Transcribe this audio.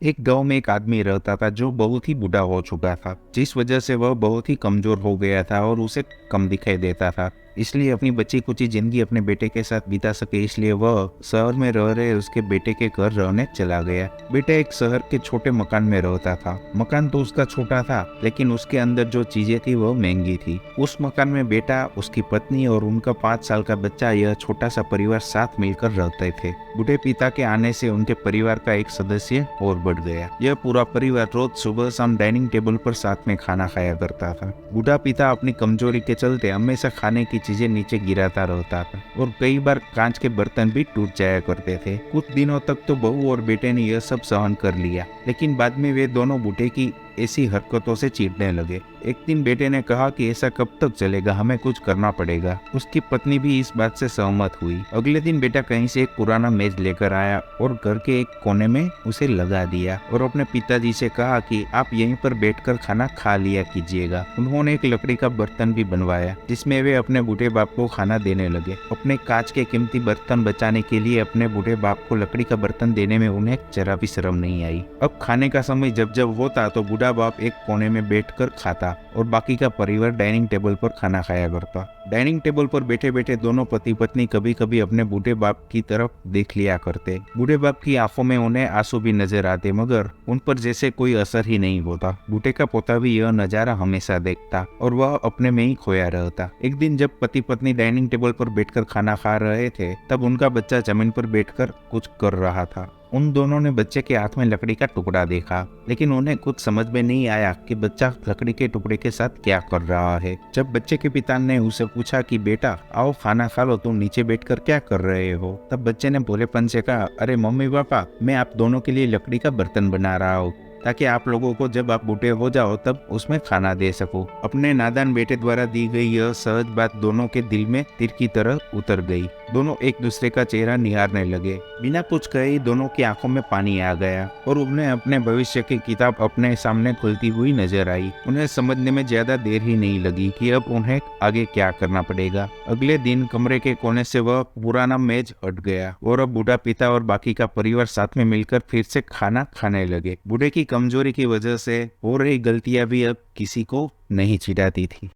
एक गांव में एक आदमी रहता था जो बहुत ही बूढ़ा हो चुका था, जिस वजह से वह बहुत ही कमजोर हो गया था और उसे कम दिखाई देता था। इसलिए अपनी बची कुची जिंदगी अपने बेटे के साथ बिता सके, इसलिए वह शहर में रह रहे उसके बेटे के घर रहने चला गया। बेटा एक शहर के छोटे मकान में रहता था। मकान तो उसका छोटा था, लेकिन उसके अंदर जो चीजें थी वह महंगी थी। उस मकान में बेटा, उसकी पत्नी और उनका 5 साल का बच्चा, यह छोटा सा परिवार साथ मिलकर रहते थे। बूढ़े पिता के आने से उनके परिवार का एक सदस्य और बढ़ गया। यह पूरा परिवार रोज सुबह शाम डाइनिंग टेबल पर साथ में खाना खाया करता था। बूढ़ा पिता अपनी कमजोरी के चलते हमेशा खाने की चीजें नीचे गिराता रहता था और कई बार कांच के बर्तन भी टूट जाया करते थे। कुछ दिनों तक तो बहू और बेटे ने यह सब सहन कर लिया, लेकिन बाद में वे दोनों बूढ़े की ऐसी हरकतों से चिढ़ने लगे। एक दिन बेटे ने कहा कि ऐसा कब तक चलेगा, हमें कुछ करना पड़ेगा। उसकी पत्नी भी इस बात से सहमत हुई। अगले दिन बेटा कहीं से एक पुराना मेज लेकर आया और घर के एक कोने में उसे लगा दिया और अपने पिताजी से कहा कि आप यहीं पर बैठकर खाना खा लिया कीजिएगा। उन्होंने एक लकड़ी का बर्तन भी बनवाया जिसमें वे अपने बूढ़े बाप को खाना देने लगे। अपने कांच के कीमती बर्तन बचाने के लिए अपने बूढ़े बाप को लकड़ी का बर्तन देने में उन्हें जरा भी शर्म नहीं आई। अब खाने का समय जब जब होता तो बूढ़ा बाप एक कोने में बैठकर खाता और बाकी का परिवार डाइनिंग टेबल पर खाना खाया करता। डाइनिंग टेबल पर बैठे बैठे दोनों पति पत्नी कभी कभी अपने बूढ़े बाप की तरफ देख लिया करते। बूढ़े बाप की आंखों में उन्हें आंसू भी नजर आते, मगर उन पर जैसे कोई असर ही नहीं होता। बूढ़े का पोता भी यह नजारा हमेशा देखता और वह अपने में ही खोया रहता। एक दिन जब पति पत्नी डाइनिंग टेबल पर बैठकर खाना खा रहे थे, तब उनका बच्चा जमीन पर बैठकर कुछ कर रहा था। उन दोनों ने बच्चे के हाथ में लकड़ी का टुकड़ा देखा, लेकिन उन्हें कुछ समझ में नहीं आया कि बच्चा लकड़ी के टुकड़े के साथ क्या कर रहा है। जब बच्चे के पिता ने उसे पूछा कि बेटा आओ खाना खा लो, तुम नीचे बैठकर क्या कर रहे हो, तब बच्चे ने भोलेपन से कहा, अरे मम्मी पापा, मैं आप दोनों के लिए लकड़ी का बर्तन बना रहा हूँ ताकि आप लोगों को जब आप बूढ़े हो जाओ तब उसमें खाना दे सको। अपने नादान बेटे द्वारा दी गई यह सहज बात दोनों के दिल में तीर की तरह उतर गई। दोनों एक दूसरे का चेहरा निहारने लगे। बिना कुछ कहे दोनों की आंखों में पानी आ गया और उन्हें अपने भविष्य की किताब अपने सामने खुलती हुई नजर आई। उन्हें समझने में ज्यादा देर ही नहीं लगी कि अब उन्हें आगे क्या करना पड़ेगा। अगले दिन कमरे के कोने से वह पुराना मेज हट गया और अब बूढ़ा पिता और बाकी का परिवार साथ में मिलकर फिर से खाना खाने लगे। बूढ़े की कमजोरी की वजह से हो रही गलतियां भी अब किसी को नहीं चिढ़ाती थी।